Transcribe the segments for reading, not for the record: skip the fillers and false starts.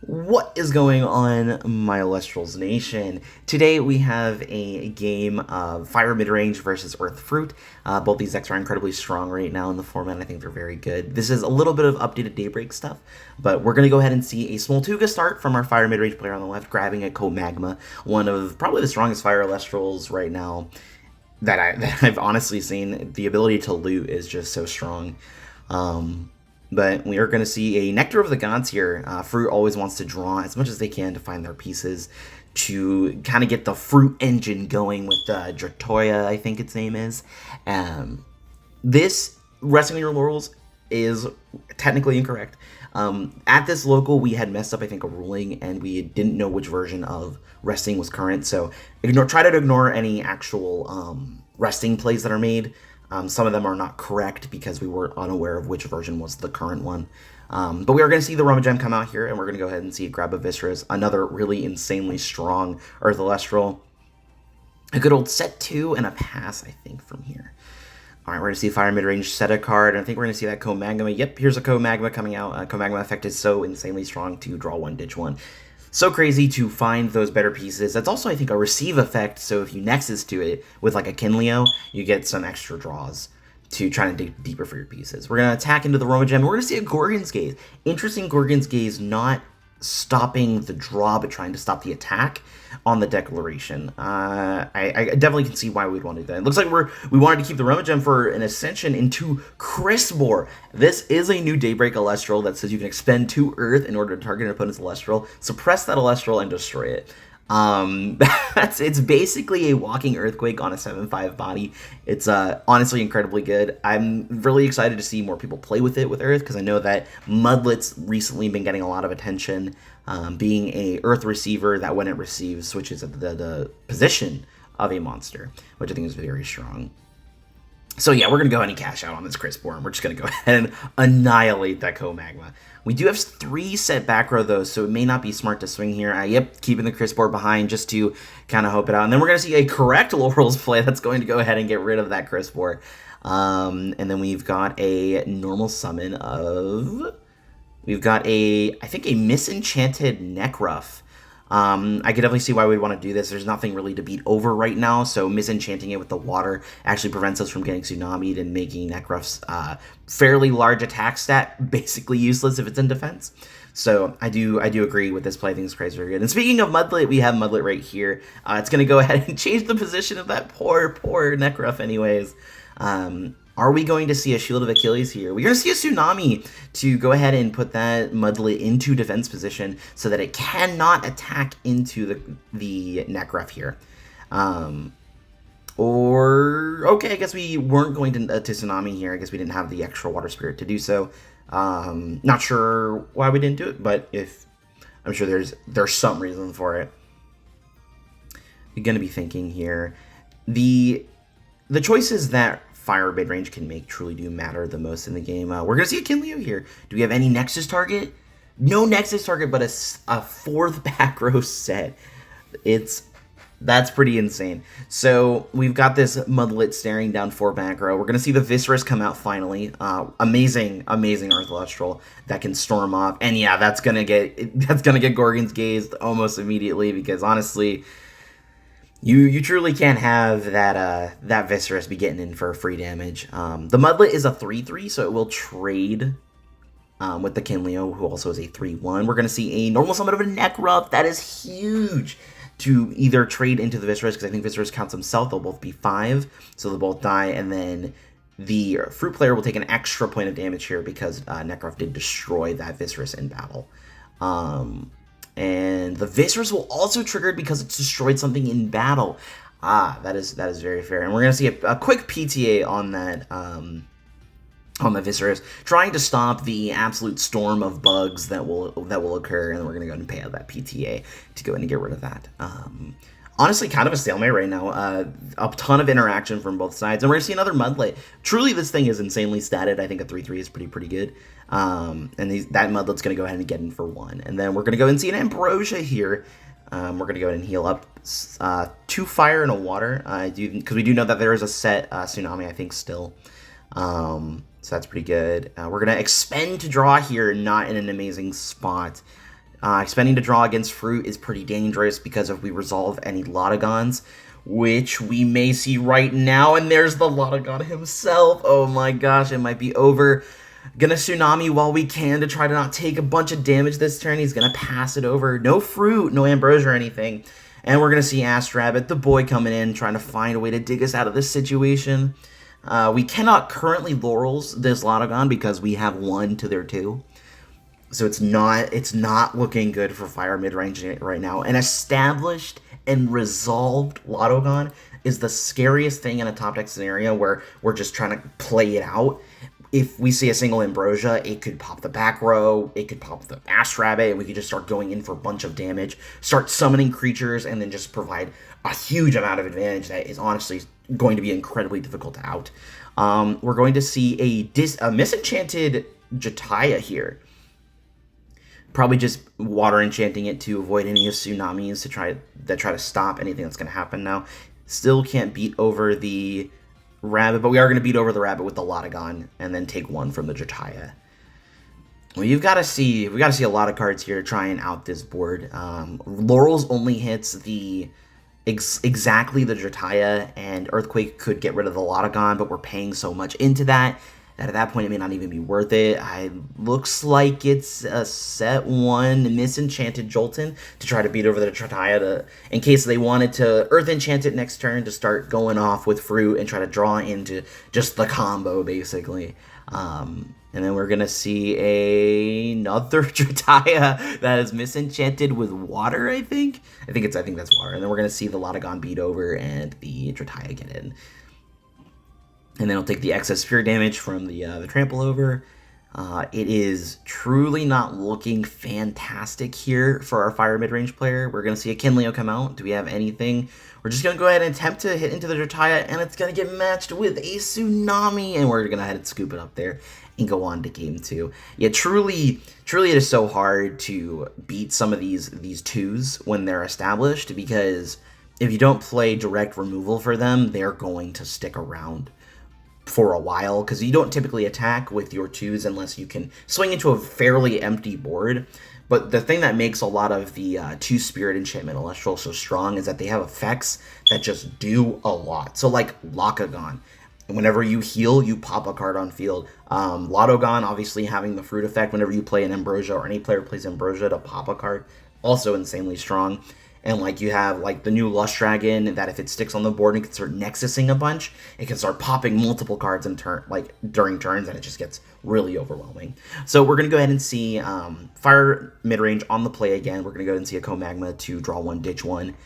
What is going on, my Elestrals Nation? Today we have a game of Fire Midrange versus Earth Fruit. Both these decks are incredibly strong right now in the format. I think they're very good. This is a little bit of updated Daybreak stuff, but we're going to go ahead and see a Smoltuga start from our Fire Midrange player on the left, grabbing a Co-Magma, one of probably the strongest Fire Elestrals right now that I've honestly seen. The ability to loot is just so strong. But we are going to see a Nectar of the Gods here. Fruit always wants to draw as much as they can to find their pieces to kind of get the fruit engine going with Dratoya, I think its name is. This Resting on Your Laurels is technically incorrect. At this local, we had messed up, I think, a ruling, and we didn't know which version of resting was current. So try to ignore any actual resting plays that are made. Some of them are not correct because we were unaware of which version was the current one. But we are going to see the Rumagem come out here, and we're going to go ahead and see grab a Visceras, another really insanely strong Earth Elestral. A good old set 2 and a pass, I think, from here. All right, we're going to see Fire Midrange set a card, and I think we're going to see that Co-Magma. Yep, here's a Co-Magma coming out. Co-Magma effect is so insanely strong to draw one, ditch one. So crazy to find those better pieces. That's also, I think, a receive effect, so if you Nexus to it with like a Kinleo, you get some extra draws to try to dig deeper for your pieces. We're going to attack into the Rumagem. We're going to see a Gorgon's Gaze. Interesting Gorgon's Gaze not stopping the draw, but trying to stop the attack on the Declaration. I definitely can see why we'd want to do that. It looks like we wanted to keep the Rumagem for an ascension into Crispor. This is a new Daybreak Elestral that says you can expend 2 Earth in order to target an opponent's Elestral, suppress that Elestral, and destroy it. It's basically a walking earthquake on a 7/5 body. It's honestly incredibly good. I'm really excited to see more people play with it with Earth, because I know that Mudlet's recently been getting a lot of attention, being a Earth receiver that when it receives switches at the position of a monster, which I think is very strong. So yeah, we're going to go ahead and cash out on this Crispor, and we're just going to go ahead and annihilate that Co-Magma. We do have 3 set back row, though, so it may not be smart to swing here. Yep, keeping the Crispor behind just to kind of hope it out. And then we're going to see a correct Laurels play that's going to go ahead and get rid of that Crispor. And then we've got a normal summon of... We've got I think, a Misenchanted Nekruff. I could definitely see why we'd want to do this. There's nothing really to beat over right now, so misenchanting it with the water actually prevents us from getting tsunami'd and making Nekruff's fairly large attack stat basically useless if it's in defense. So I do agree with this play. I think it's crazy very good. And speaking of Mudlet, we have Mudlet right here. It's going to go ahead and change the position of that poor Nekruff anyways. Are we going to see a Shield of Achilles here? We're going to see a Tsunami to go ahead and put that Mudlet into defense position so that it cannot attack into the Nekruff here. Okay, I guess we weren't going to Tsunami here. I guess we didn't have the extra Water Spirit to do so. Not sure why we didn't do it, but I'm sure there's some reason for it. You're going to be thinking here. The choices that Fire Midrange can make truly do matter the most in the game. We're going to see a Kinleo here. Do we have any Nexus target? No Nexus target, but a 4th back row set. That's pretty insane. So we've got this Mudlet staring down 4 back row. We're going to see the Visceras come out finally. Amazing Earth Elestral that can storm off. And yeah, that's going to get Gorgon's Gaze almost immediately, because honestly, You truly can't have that Visceras be getting in for free damage. The Mudlet is a 3/3, so it will trade with the Kinleo, who also is a 3/1. We're going to see a normal summon of a Nekruff. That is huge to either trade into the Visceras, because I think Visceras counts himself. They'll both be 5, so they'll both die, and then the Fruit player will take an extra point of damage here because Nekruff did destroy that Visceras in battle. And the Visceras will also trigger it because it's destroyed something in battle. That is very fair. And we're going to see a quick PTA on that, on the Visceras, trying to stop the absolute storm of bugs that will occur, and we're going to go ahead and pay out that PTA to go ahead and get rid of that. Honestly, kind of a stalemate right now. A ton of interaction from both sides, and we're going to see another Mudlet. Truly, this thing is insanely statted. I think a 3/3 is pretty good. And that Mudlet's going to go ahead and get in for 1. And then we're going to go and see an Ambrosia here. We're going to go ahead and heal up 2 fire and a water. Because we do know that there is a set Tsunami, I think, still. So that's pretty good. We're going to expend to draw here, not in an amazing spot. Expending to draw against fruit is pretty dangerous because if we resolve any Lotagons, which we may see right now, and there's the Lotagon himself. Oh my gosh, it might be over. Gonna Tsunami while we can to try to not take a bunch of damage this turn. He's gonna pass it over. No fruit, no ambrosia or anything. And we're gonna see Astrabbit, the boy, coming in, trying to find a way to dig us out of this situation. We cannot currently Laurels this Lotagon because we have 1 to their 2. So it's not looking good for Fire Midrange right now. An established and resolved Lotagon is the scariest thing in a top deck scenario where we're just trying to play it out. If we see a single Ambrosia, it could pop the back row, it could pop the Astrabbit, and we could just start going in for a bunch of damage, start summoning creatures, and then just provide a huge amount of advantage that is honestly going to be incredibly difficult to out. We're going to see a Misenchanted Jataya here. Probably just water enchanting it to avoid any of Tsunamis to try to stop anything that's going to happen now. Still can't beat over the Rabbit, but we are going to beat over the Rabbit with the Lotagon and then take 1 from the Jataya. Well, we got to see a lot of cards here to try and out this board. Laurels only hits the exactly the Jataya, and Earthquake could get rid of the Lotagon, but we're paying so much into that at that point it may not even be worth it. Looks like it's a set 1 Misenchanted Jolton to try to beat over the Jataya in case they wanted to Earth Enchant it next turn to start going off with fruit and try to draw into just the combo, basically. And then we're going to see another Jataya that is Misenchanted with water, I think. I think that's water. And then we're going to see the Lotagon beat over and the Jataya get in. And then I'll take the excess sphere damage from the trample over. It is truly not looking fantastic here for our Fire Midrange player. We're going to see a Kinleo come out. Do we have anything? We're just going to go ahead and attempt to hit into the Jataya, and it's going to get matched with a Tsunami, and we're going to go ahead and scoop it up there and go on to game 2. Yeah, truly it is so hard to beat some of these 2s when they're established, because if you don't play direct removal for them, they're going to stick around for a while, because you don't typically attack with your 2s unless you can swing into a fairly empty board. But the thing that makes a lot of the 2-Spirit Enchantment Elestrals so strong is that they have effects that just do a lot. So like Locagon, whenever you heal, you pop a card on field. Lotagon, obviously having the fruit effect whenever you play an Ambrosia, or any player plays Ambrosia to pop a card, also insanely strong. And like you have like the new Lush Dragon that if it sticks on the board and can start nexusing a bunch, it can start popping multiple cards in during turns, and it just gets really overwhelming. So we're gonna go ahead and see Fire Midrange on the play again. We're gonna go ahead and see a Comagma to draw 1, ditch 1.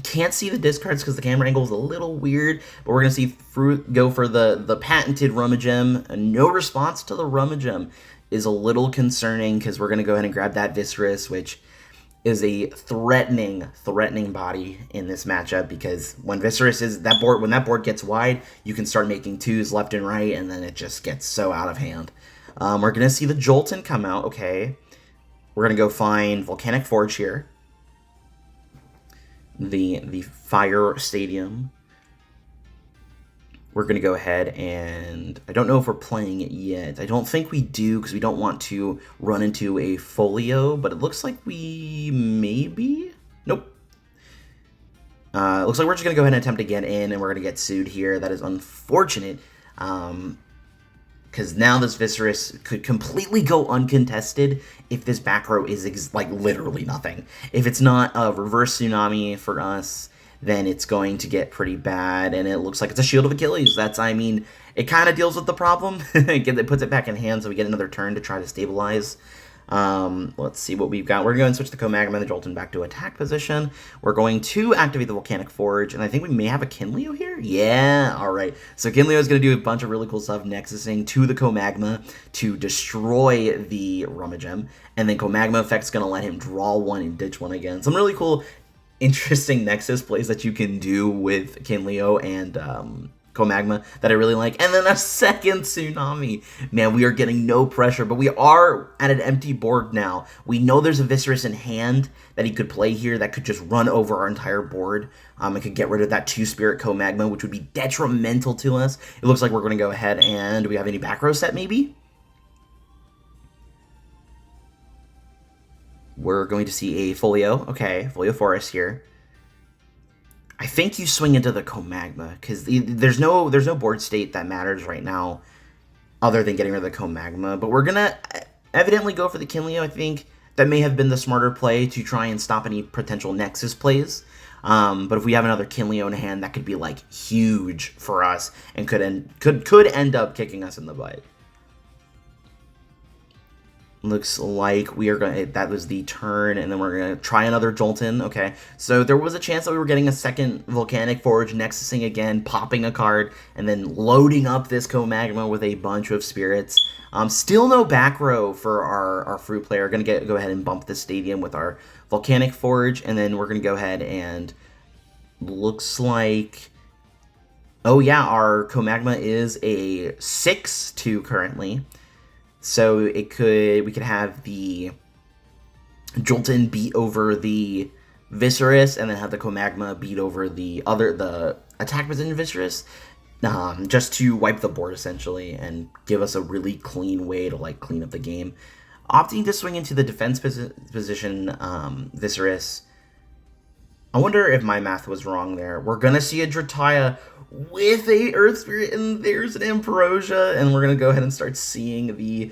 Can't see the discards because the camera angle is a little weird, but we're gonna see Fruit go for the patented Rummagem. No response to the Rummagem is a little concerning, because we're gonna go ahead and grab that Viscerus, which is a threatening body in this matchup, because when Viscerus is when that board gets wide, you can start making 2s left and right, and then it just gets so out of hand. We're gonna see the Jolton come out. Okay, we're gonna go find Volcanic Forge here, the Fire Stadium. We're going to go ahead and, I don't know if we're playing it yet. I don't think we do, because we don't want to run into a Folio, but it looks like we maybe? Nope. Looks like we're just going to go ahead and attempt to get in, and we're going to get sued here. That is unfortunate, because now this Viscerus could completely go uncontested if this back row is like literally nothing. If it's not a reverse Tsunami for us, then it's going to get pretty bad, and it looks like it's a Shield of Achilles. It kind of deals with the problem. It puts it back in hand, so we get another turn to try to stabilize. Let's see what we've got. We're going to switch the Comagma and the Jolton back to attack position. We're going to activate the Volcanic Forge, and I think we may have a Kinleo here? Yeah, alright. So Kinleo is going to do a bunch of really cool stuff, nexusing to the Comagma to destroy the Rummagem, and then Comagma effect's going to let him draw 1 and ditch 1 again. Some really cool, interesting Nexus plays that you can do with Kinleo and Comagma that I really like. And then a second Tsunami. Man, we are getting no pressure, but we are at an empty board now. We know there's a Viscerus in hand that he could play here that could just run over our entire board. It could get rid of that 2-Spirit Comagma, which would be detrimental to us. It looks like we're going to go ahead and, do we have any back row set maybe? We're going to see a Folio. Okay, Folio Forest here. I think you swing into the Comagma, because there's no board state that matters right now other than getting rid of the Comagma. But we're going to evidently go for the Kinleo. I think that may have been the smarter play to try and stop any potential Nexus plays. But if we have another Kinleo in hand, that could be, like, huge for us and could end up kicking us in the butt. Looks like we are going to, that was the turn, and then we're going to try another Jolton. Okay, so there was a chance that we were getting a second Volcanic Forge, Nexusing again, popping a card, and then loading up this Comagma with a bunch of spirits. Still no back row for our fruit player. Going to go ahead and bump the stadium with our Volcanic Forge, and then we're going to go ahead and looks like, oh yeah, our Comagma is a 6/2 currently. So we could have the Jolton beat over the Viscerus, and then have the Comagma beat over the attack position Viscerus, just to wipe the board essentially and give us a really clean way to like clean up the game. Opting to swing into the defense position Viscerus. I wonder if my math was wrong there. We're gonna see a Drataya with a Earth Spirit, and there's an Ambrosia, and we're gonna go ahead and start seeing the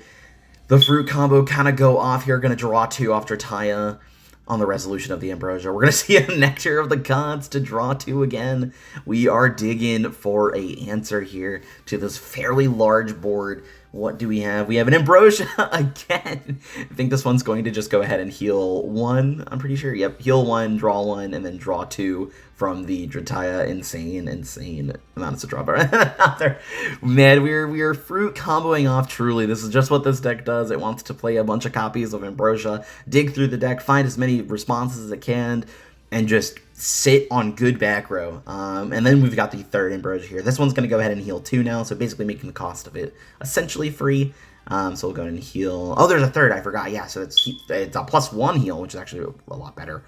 fruit combo kind of go off here. Gonna draw 2 off Drataya on the resolution of the Ambrosia. We're gonna see a Nectar of the Gods to draw 2 again. We are digging for a answer here to this fairly large board. What do we have? We have an Ambrosia again. I think this one's going to just go ahead and heal 1. I'm pretty sure. Yep, heal 1, draw 1, and then draw 2 from the Drataya. Insane amounts to draw out there. Man, we are fruit comboing off truly. This is just what this deck does. It wants to play a bunch of copies of Ambrosia, dig through the deck, find as many responses as it can, and just sit on good back row. And then we've got the third Ambrosia here. This one's going to go ahead and heal 2 now, so basically making the cost of it essentially free. So we'll go ahead and heal. Oh, there's a third. I forgot. Yeah, so it's a +1 heal, which is actually a lot better.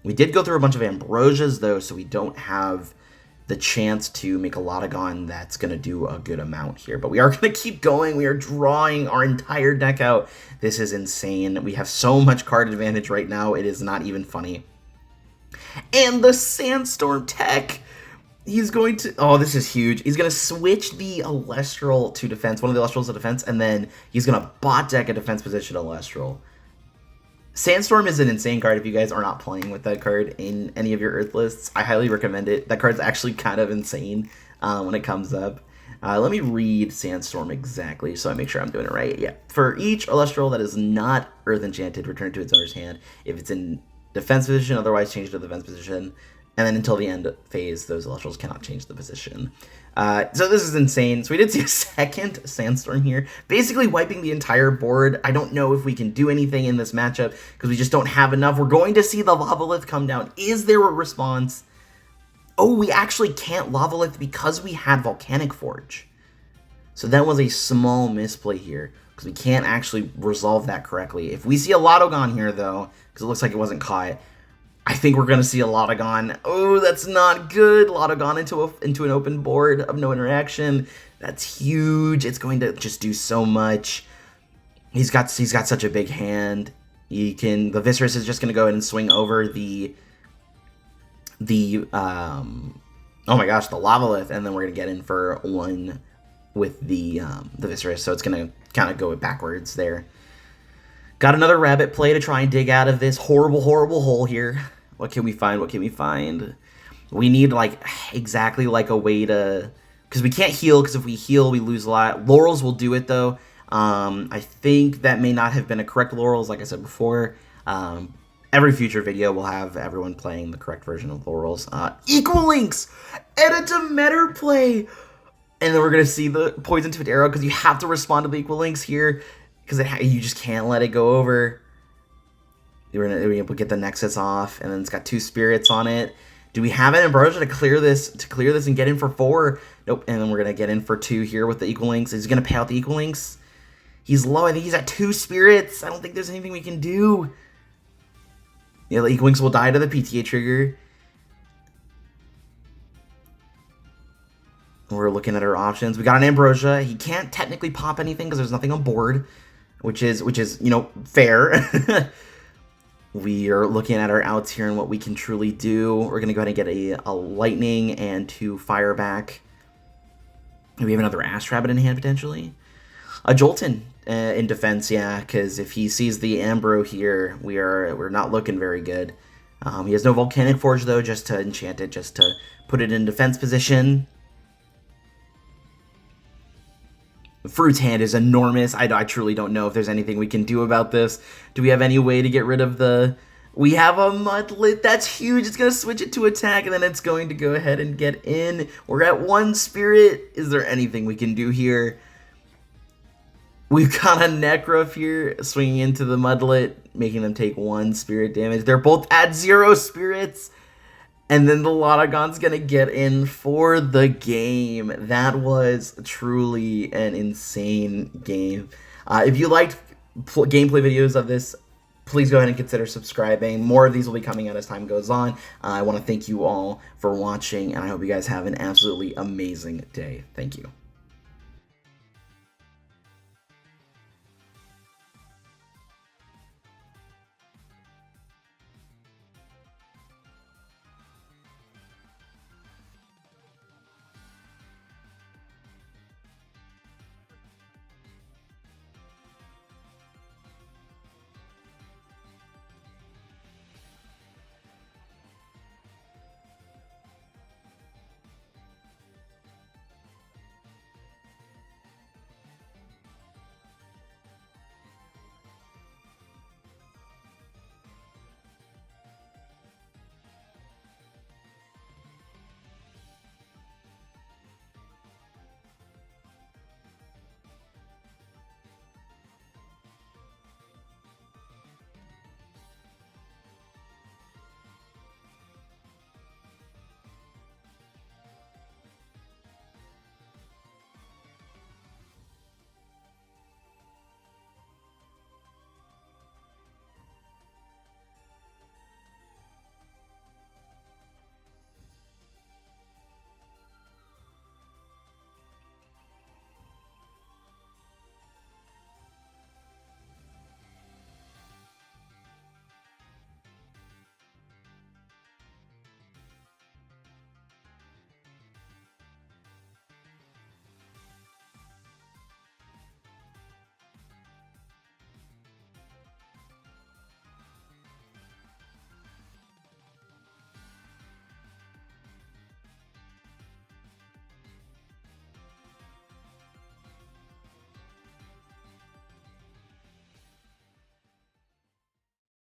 We did go through a bunch of Ambrosias, though, so we don't have the chance to make a Lotagon that's going to do a good amount here. But we are going to keep going. We are drawing our entire deck out. This is insane. We have so much card advantage right now. It is not even funny. And the Sandstorm tech, he's going to, oh, this is huge. He's going to switch the Elestral to defense, one of the Elestrals to defense, and then he's going to bot deck a defense position Elestral. Sandstorm is an insane card if you guys are not playing with that card in any of your Earth lists. I highly recommend it. That card's actually kind of insane when it comes up. Let me read Sandstorm exactly so I make sure I'm doing it right. Yeah. For each Elestral that is not Earth Enchanted, return it to its owner's hand. If it's in defense position, otherwise change to the defense position. And then until the end phase, those Elestrals cannot change the position. So this is insane. So we did see a second Sandstorm here, basically wiping the entire board. I don't know if we can do anything in this matchup because we just don't have enough. We're going to see the Lavalith come down. Is there a response? Oh, we actually can't Lavalith because we had Volcanic Forge. So that was a small misplay here because we can't actually resolve that correctly. If we see a Lotagon here, though, because it looks like it wasn't caught, I think we're going to see a Lotagon. Oh, that's not good. Lotagon into an open board of no interaction. That's huge. It's going to just do so much. He's got such a big hand. The Viscerus is just going to go ahead and swing over the oh my gosh, the Lavalith, and then we're going to get in for 1 with the Viscerus. So it's going to kind of go backwards there. Got another rabbit play to try and dig out of this horrible, horrible hole here. What can we find? What can we find? We need, like, exactly, like, a way to... Because we can't heal, because if we heal, we lose a lot. Laurels will do it, though. I think that may not have been a correct Laurels, like I said before. Every future video will have everyone playing the correct version of Laurels. Equal Links! And a Demeter play! And then we're going to see the Poison Tipped Arrow, because you have to respond to the Equal Links here. Because you just can't let it go over. We're going to be able to get the Nexus off, and then it's got 2 spirits on it. Do we have an Ambrosia to clear this and get in for 4? Nope. And then we're going to get in for 2 here with the Equal Links. Is he going to pay out the Equal Links? He's low. I think he's at 2 spirits. I don't think there's anything we can do. Yeah, the Equal Links will die to the PTA trigger. We're looking at our options. We got an Ambrosia. He can't technically pop anything because there's nothing on board. which is fair. We are looking at our outs here and what we can truly do. We're going to go ahead and get a lightning and 2 fire back. We have another Ash Rabbit in hand, potentially. A Jolton in defense, yeah, because if he sees the Ambro here, we're not looking very good. He has no Volcanic Forge, though, just to enchant it, just to put it in defense position. Fruit's hand is enormous. I truly don't know if there's anything we can do about this. Do we have any way to get rid of the... We have a Mudlet. That's huge. It's going to switch it to attack, and then it's going to go ahead and get in. We're at 1 Spirit. Is there anything we can do here? We've got a Necro here swinging into the Mudlet, making them take 1 Spirit damage. They're both at 0 Spirits. And then the Lotagon's going to get in for the game. That was truly an insane game. If you liked gameplay videos of this, please go ahead and consider subscribing. More of these will be coming out as time goes on. I want to thank you all for watching, and I hope you guys have an absolutely amazing day. Thank you.